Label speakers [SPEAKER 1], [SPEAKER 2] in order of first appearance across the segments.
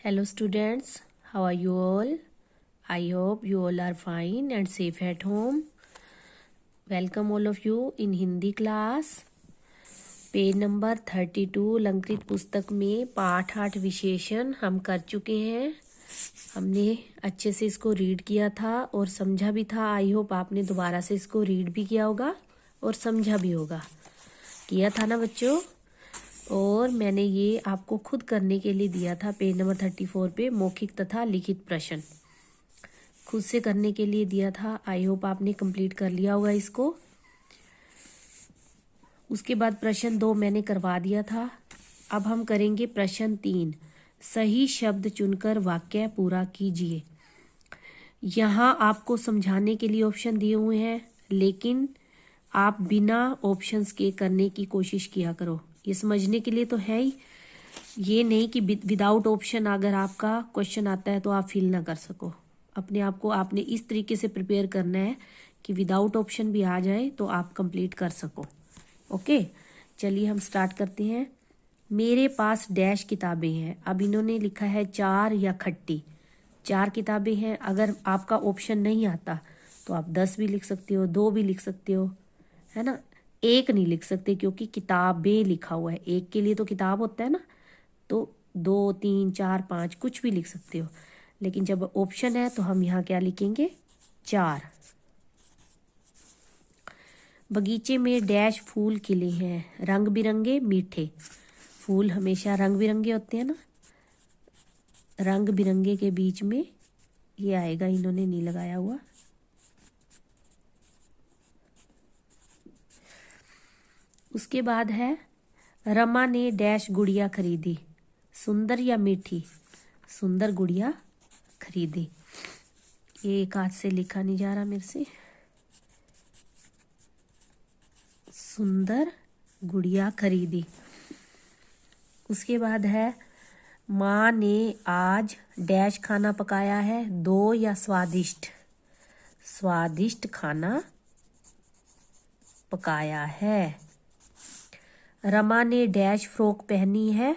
[SPEAKER 1] Hello students, how are you all? I hope you all are fine and safe at home. Welcome all of you in Hindi class. Page number 32 अलंकृत पुस्तक में पाठ 8 विशेषण हम कर चुके हैं। हमने अच्छे से इसको रीड किया था और समझा भी था। आई होप आपने दोबारा से इसको रीड भी किया होगा और समझा भी होगा। किया था ना बच्चों? और मैंने ये आपको खुद करने के लिए दिया था पेज नंबर 34 पे मौखिक तथा लिखित प्रश्न खुद से करने के लिए दिया था। आई होप आपने कंप्लीट कर लिया होगा इसको। उसके बाद प्रश्न 2 मैंने करवा दिया था। अब हम करेंगे प्रश्न 3। सही शब्द चुनकर वाक्य पूरा कीजिए। यहाँ आपको समझाने के लिए ऑप्शन दिए हुए हैं, लेकिन आप बिना ऑप्शंस के करने की कोशिश किया करो। ये समझने के लिए तो है ही, ये नहीं कि विदाउट ऑप्शन अगर आपका क्वेश्चन आता है तो आप फिल ना कर सको। अपने आप को आपने इस तरीके से प्रिपेयर करना है कि विदाउट ऑप्शन भी आ जाए तो आप कंप्लीट कर सको। ओके, चलिए हम स्टार्ट करते हैं। मेरे पास डैश किताबें हैं। अब इन्होंने लिखा है 4 या खट्टी। 4 किताबें हैं। अगर आपका ऑप्शन नहीं आता तो आप 10 भी लिख सकते हो, 2 भी लिख सकते हो, है ना। 1 नहीं लिख सकते क्योंकि किताबें लिखा हुआ है। 1 के लिए तो किताब होता है ना, तो 2, 3, 4, 5 कुछ भी लिख सकते हो। लेकिन जब ऑप्शन है तो हम यहाँ क्या लिखेंगे? 4। बगीचे में डैश फूल खिले हैं, रंग बिरंगे मीठे। फूल हमेशा रंग बिरंगे होते हैं ना, रंग बिरंगे के बीच में ये आएगा, इन्होंने नहीं लगाया हुआ। उसके बाद है रमा ने डैश गुड़िया खरीदी, सुंदर या मीठी। सुंदर गुड़िया खरीदी। ये एक हाथ से लिखा नहीं जा रहा मेरे से। सुंदर गुड़िया खरीदी। उसके बाद है माँ ने आज डैश खाना पकाया है, 2 या स्वादिष्ट। स्वादिष्ट खाना पकाया है। रमा ने डैश फ्रॉक पहनी है,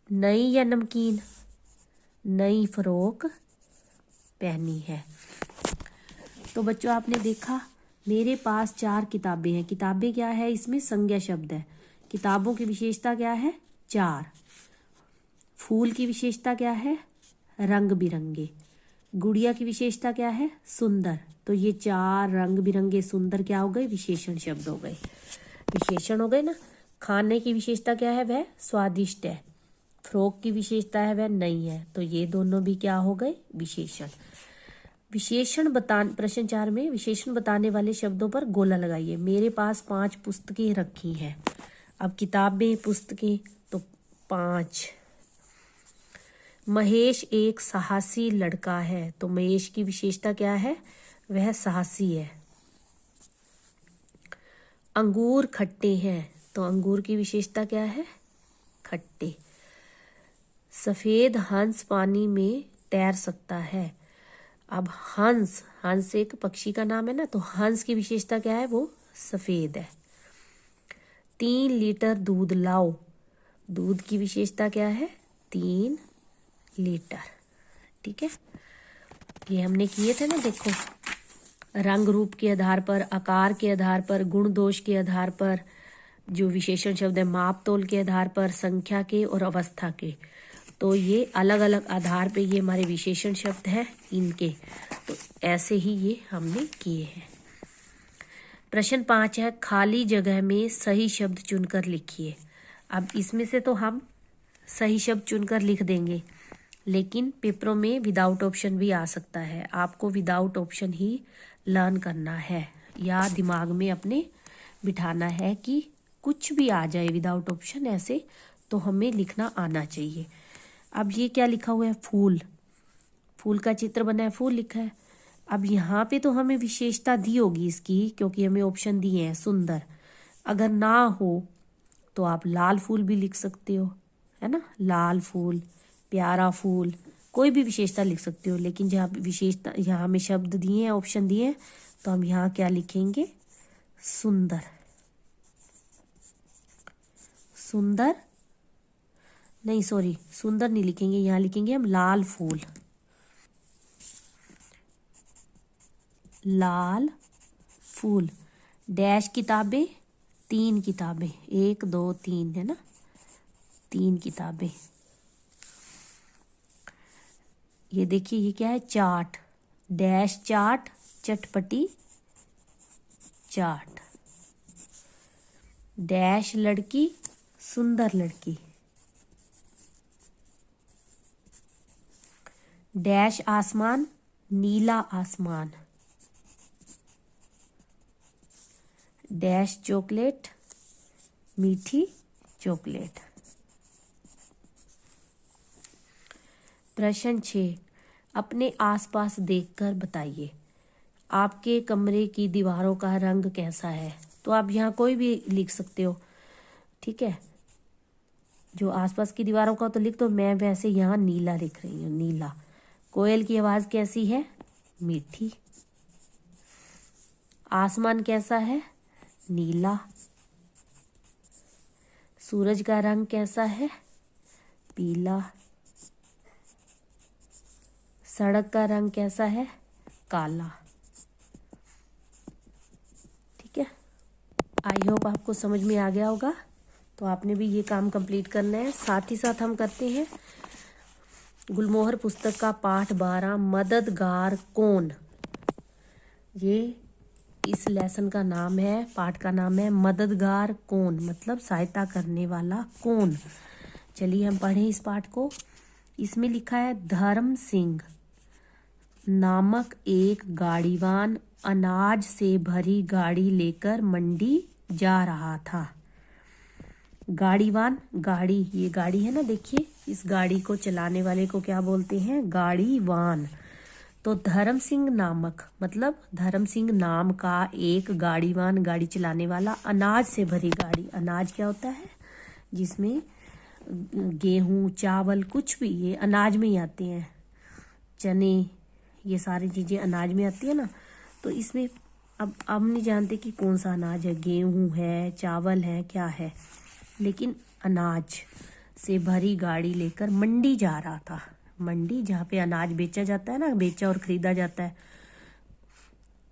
[SPEAKER 1] नई या नमकीन। नई फ्रॉक पहनी है। तो बच्चों आपने देखा मेरे पास 4 किताबें हैं। किताबें क्या है? इसमें संज्ञा शब्द है। किताबों की विशेषता क्या है? 4। फूल की विशेषता क्या है? रंग बिरंगे। गुड़िया की विशेषता क्या है? सुंदर। तो ये 4 रंग बिरंगे सुंदर क्या हो गए? विशेषण शब्द हो गए। विशेषण हो गए ना। खाने की विशेषता क्या है? वह स्वादिष्ट है। फ्रॉक की विशेषता है वह नई है। तो ये दोनों भी क्या हो गए? विशेषण। विशेषण प्रश्न 4 में विशेषण बताने वाले शब्दों पर गोला लगाइए। मेरे पास 5 पुस्तकें रखी हैं। अब किताबें, पुस्तकें, तो 5। महेश एक साहसी लड़का है। तो महेश की विशेषता क्या है? वह साहसी है। अंगूर खट्टे हैं। तो अंगूर की विशेषता क्या है? खट्टे। सफेद हंस पानी में तैर सकता है। अब हंस, हंस एक पक्षी का नाम है ना, तो हंस की विशेषता क्या है? वो सफेद है। 3 लीटर दूध लाओ। दूध की विशेषता क्या है? 3 लीटर। ठीक है, ये हमने किए थे ना। देखो, रंग रूप के आधार पर, आकार के आधार पर, गुण दोष के आधार पर, जो विशेषण शब्द है माप तोल के आधार पर, संख्या के और अवस्था के। तो ये अलग अलग आधार पे ये हमारे विशेषण शब्द हैं इनके। तो ऐसे ही ये हमने किए हैं। प्रश्न 5 है खाली जगह में सही शब्द चुनकर लिखिए। अब इसमें से तो हम सही शब्द चुनकर लिख देंगे, लेकिन पेपरों में विदाउट ऑप्शन भी आ सकता है। आपको विदाउट ऑप्शन ही लर्न करना है, या दिमाग में अपने बिठाना है कि कुछ भी आ जाए विदाउट ऑप्शन, ऐसे तो हमें लिखना आना चाहिए। अब ये क्या लिखा हुआ है? फूल। फूल का चित्र बना है, फूल लिखा है। अब यहाँ पे तो हमें विशेषता दी होगी इसकी, क्योंकि हमें ऑप्शन दिए हैं सुंदर। अगर ना हो तो आप लाल फूल भी लिख सकते हो, है ना। लाल फूल, प्यारा फूल, कोई भी विशेषता लिख सकते हो। लेकिन जहाँ विशेषता, यहाँ हमें शब्द दिए हैं, ऑप्शन दिए हैं, तो हम यहाँ क्या लिखेंगे? सुंदर। सुंदर नहीं सॉरी, सुंदर नहीं लिखेंगे, यहाँ लिखेंगे हम लाल फूल। लाल फूल। डैश किताबें, 3 किताबें, 1 2 3 है ना, 3 किताबें। ये देखिए ये क्या है, चाट। डैश चाट, चटपटी चाट। डैश लड़की, सुंदर लड़की। डैश आसमान, नीला आसमान। डैश चॉकलेट, मीठी चॉकलेट। प्रश्न 6, अपने आसपास देखकर बताइए आपके कमरे की दीवारों का रंग कैसा है। तो आप यहाँ कोई भी लिख सकते हो, ठीक है। जो आसपास की दीवारों का तो लिख दो, मैं वैसे यहाँ नीला लिख रही हूँ, नीला। कोयल की आवाज़ कैसी है, मीठी। आसमान कैसा है, नीला। सूरज का रंग कैसा है, पीला। सड़क का रंग कैसा है, काला। ठीक है, आई होप आपको समझ में आ गया होगा। तो आपने भी ये काम कंप्लीट करना है। साथ ही साथ हम करते हैं गुलमोहर पुस्तक का पाठ 12, मददगार कौन। ये इस लेसन का नाम है, पाठ का नाम है मददगार कौन, मतलब सहायता करने वाला कौन। चलिए हम पढ़ें इस पाठ को। इसमें लिखा है, धर्म सिंह नामक एक गाड़ीवान अनाज से भरी गाड़ी लेकर मंडी जा रहा था। गाड़ीवान, गाड़ी, ये गाड़ी है ना, देखिए इस गाड़ी को चलाने वाले को क्या बोलते हैं, गाड़ीवान। तो धर्म सिंह नामक मतलब धर्म सिंह नाम का एक गाड़ीवान, गाड़ी चलाने वाला, अनाज से भरी गाड़ी। अनाज क्या होता है, जिसमें गेहूं चावल कुछ भी ये अनाज में ही आते हैं, चने, ये सारी चीज़ें अनाज में आती है ना। तो इसमें अब हम नहीं जानते कि कौन सा अनाज है, गेहूं है, चावल है, क्या है, लेकिन अनाज से भरी गाड़ी लेकर मंडी जा रहा था। मंडी जहाँ पे अनाज बेचा जाता है ना, बेचा और खरीदा जाता है,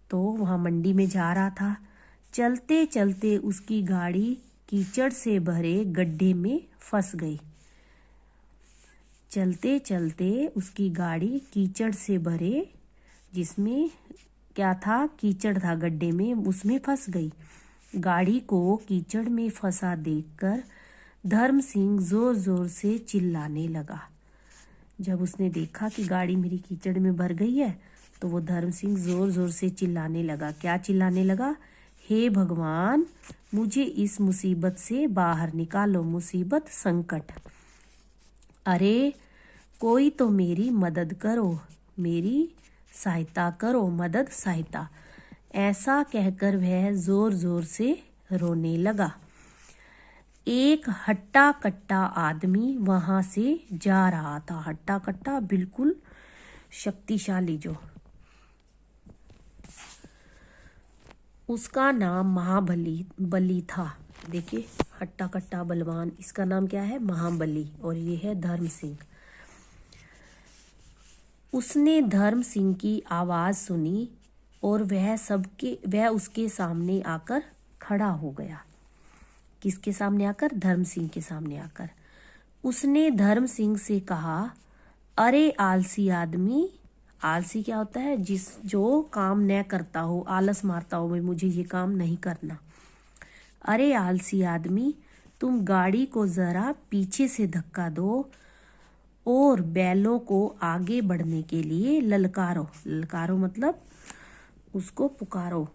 [SPEAKER 1] तो वहाँ मंडी में जा रहा था। चलते चलते उसकी गाड़ी कीचड़ से भरे गड्ढे में फंस गई। चलते चलते उसकी गाड़ी कीचड़ से भरे, जिसमें क्या था, कीचड़ था गड्ढे में, उसमें फंस गई। गाड़ी को कीचड़ में फंसा देखकर धर्म सिंह जोर जोर से चिल्लाने लगा। जब उसने देखा कि गाड़ी मेरी कीचड़ में भर गई है, तो वो धर्म सिंह जोर जोर से चिल्लाने लगा। क्या चिल्लाने लगा, हे भगवान, मुझे इस मुसीबत से बाहर निकालो, मुसीबत, संकट। अरे कोई तो मेरी मदद करो, मेरी सहायता करो, मदद, सहायता। ऐसा कहकर वह जोर जोर से रोने लगा। एक हट्टा कट्टा आदमी वहां से जा रहा था। हट्टा कट्टा बिल्कुल शक्तिशाली जो, उसका नाम महाबली बली था। देखिए हट्टा कट्टा बलवान, इसका नाम क्या है, महाबली, और ये है धर्म सिंह। उसने धर्म सिंह की आवाज सुनी और वह उसके सामने आकर खड़ा हो गया। किसके सामने आकर, धर्म सिंह के सामने आकर। उसने धर्म सिंह से कहा, अरे आलसी आदमी। आलसी क्या होता है, जो काम न करता हो, आलस मारता हो, भाई मुझे ये काम नहीं करना। अरे आलसी आदमी, तुम गाड़ी को जरा पीछे से धक्का दो और बैलों को आगे बढ़ने के लिए ललकारो। ललकारो मतलब उसको पुकारो।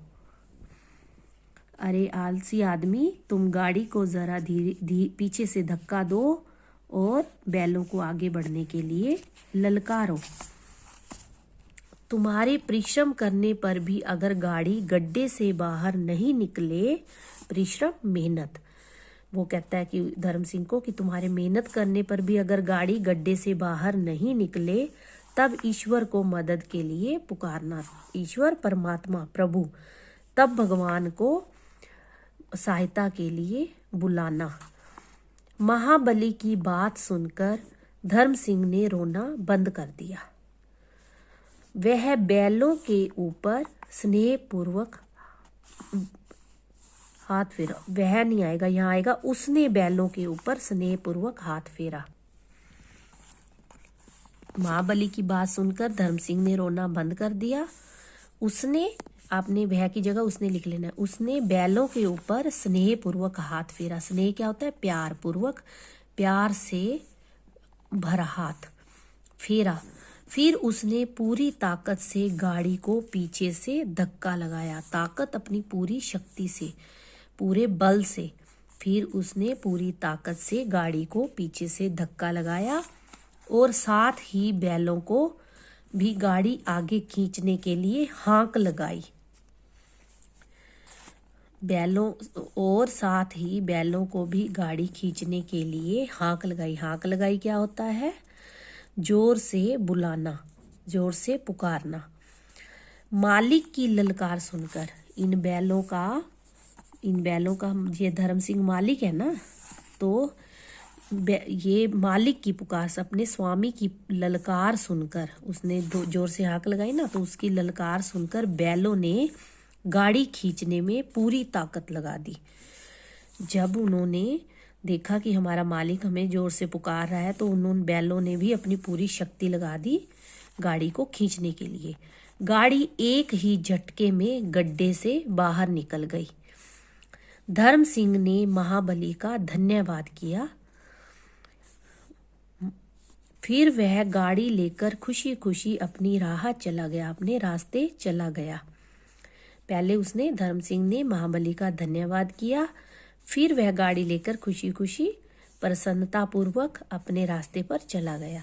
[SPEAKER 1] अरे आलसी आदमी, तुम गाड़ी को जरा धीरे पीछे से धक्का दो और बैलों को आगे बढ़ने के लिए ललकारो। तुम्हारे परिश्रम करने पर भी अगर गाड़ी गड्ढे से बाहर नहीं निकले, परिश्रम मेहनत, वो कहता है कि धर्म सिंह को कि तुम्हारे मेहनत करने पर भी अगर गाड़ी गड्ढे से बाहर नहीं निकले, तब ईश्वर को मदद के लिए पुकारना। ईश्वर परमात्मा प्रभु, तब भगवान को सहायता के लिए बुलाना। महाबली की बात सुनकर धर्म सिंह ने रोना बंद कर दिया। वह बैलों के ऊपर स्नेहपूर्वक हाथ फेरा। वह नहीं आएगा, यहाँ आएगा उसने बैलों के ऊपर स्नेहपूर्वक हाथ फेरा। महाबली की बात सुनकर धर्म सिंह ने रोना बंद कर दिया। उसने, आपने वह की जगह उसने लिख लेना है। उसने बैलों के ऊपर स्नेहपूर्वक हाथ फेरा। स्नेह क्या होता है? प्यार पूर्वक, प्यार से भरा हाथ फेरा। फिर उसने पूरी ताकत से गाड़ी को पीछे से धक्का लगाया। ताकत अपनी पूरी शक्ति से, पूरे बल से। फिर उसने पूरी ताकत से गाड़ी को पीछे से धक्का लगाया और साथ ही बैलों को भी गाड़ी आगे खींचने के लिए हाँक लगाई। साथ ही बैलों को भी गाड़ी खींचने के लिए हाँक लगाई। हाँक लगाई क्या होता है? जोर से बुलाना, जोर से पुकारना। मालिक की ललकार सुनकर इन बैलों का ये धर्म सिंह मालिक है ना, तो ये मालिक की पुकार, अपने स्वामी की ललकार सुनकर, उसने जोर से हाँक लगाई ना, तो उसकी ललकार सुनकर बैलों ने गाड़ी खींचने में पूरी ताकत लगा दी। जब उन्होंने देखा कि हमारा मालिक हमें जोर से पुकार रहा है, तो उन्होंने बैलों ने भी अपनी पूरी शक्ति लगा दी गाड़ी को खींचने के लिए। गाड़ी एक ही झटके में गड्ढे से बाहर निकल गई। धर्म सिंह ने महाबली का धन्यवाद किया। फिर वह गाड़ी लेकर खुशी खुशी अपनी राह चला गया, अपने रास्ते चला गया। पहले उसने, धर्म सिंह ने महाबली का धन्यवाद किया, फिर वह गाड़ी लेकर खुशी खुशी प्रसन्नता पूर्वक अपने रास्ते पर चला गया।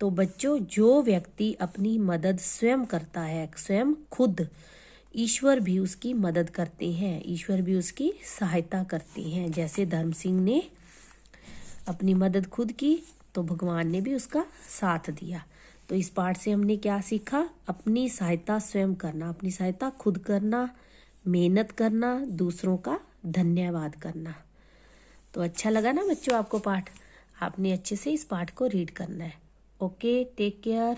[SPEAKER 1] तो बच्चों, जो व्यक्ति अपनी मदद स्वयं करता है, स्वयं खुद, ईश्वर भी उसकी मदद करते हैं, ईश्वर भी उसकी सहायता करते हैं। जैसे धर्म सिंह ने अपनी मदद खुद की, तो भगवान ने भी उसका साथ दिया। तो इस पाठ से हमने क्या सीखा? अपनी सहायता स्वयं करना, अपनी सहायता खुद करना, मेहनत करना, दूसरों का धन्यवाद करना। तो अच्छा लगा ना बच्चों आपको पाठ? आपने अच्छे से इस पाठ को रीड करना है। Okay, take care.